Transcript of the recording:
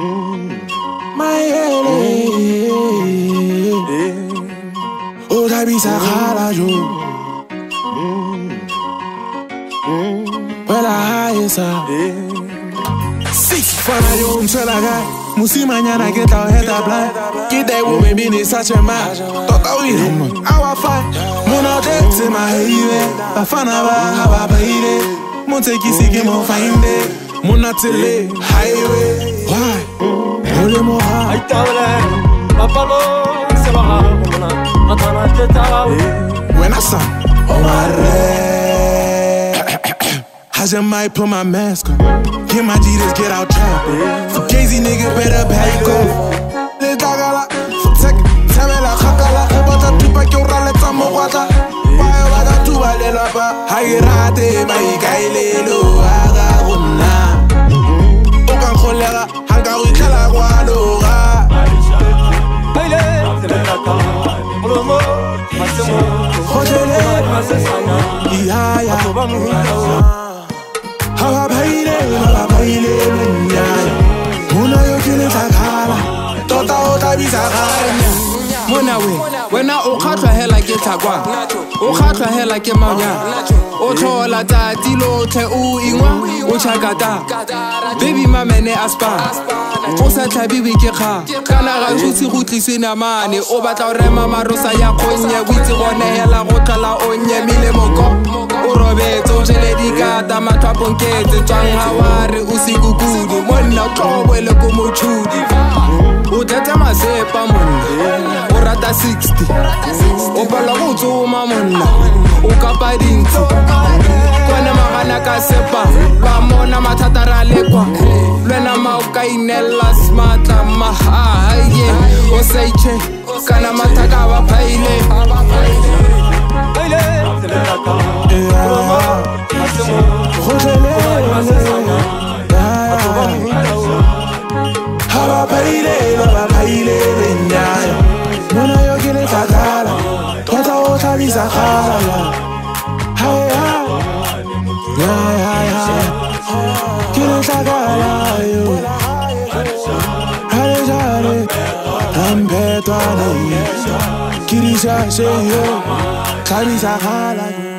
Oh, t'habites à Khalajo. Well, I high ça. 6 Fanayum Chalaga. Musi mañana get our head up blind. Get that woman being such a man. Tota we our fight. Mona dead to my head. Bafana ba haba baile. Monte kisi ke mo find it. Mona tele highway. Why? Holy moha. Ay tabla. Papalo se baja mona. Atana teta. When I saw I just might put my mask on. Get my Jesus, get out trap. For Gazy nigga, better back off. Les dagala, take tell me la khakala. Bata tupa ki ora le tamo wata. Why waga tuba le la ba. Hairate mai kaile lo aga gonna. Okan kholera, hanga wikala kwalo ga. Baile, se le kata. Olomo, masemo. Khojele, masesana. Ya. Haba baile, muna yokile takala, tota ota bizakala. Mona we, wena o khatlwa hela ke tlakwa, o khatlwa hela ke manya, o thola tsatsi lotlhe o ingwa o tshakata. Baby mamene aspa, o sa tlhabiwe ke kga, kana ga utsi go tlise namane, o batla o rema marosa ya khonye, o itse gone hela go tlala o nyemile moko. O robetso jele dikata mathwa ponketse tswang haware o sikukudi monna tlobo le ko mochudi o tata masepa monna o rata 60 o bala go tsoma monna o kapa dintlo kwana magana ka sepa ba mona mathata ra lekwa lwena ma o ka inela smartla mahaye o seiche kana mathaka ba phaile Haba baile, muna yokile takala, tota ota bizakala. Kile takala yo, hale rampetwa na yo, kirisha se yo, kabizakala yo.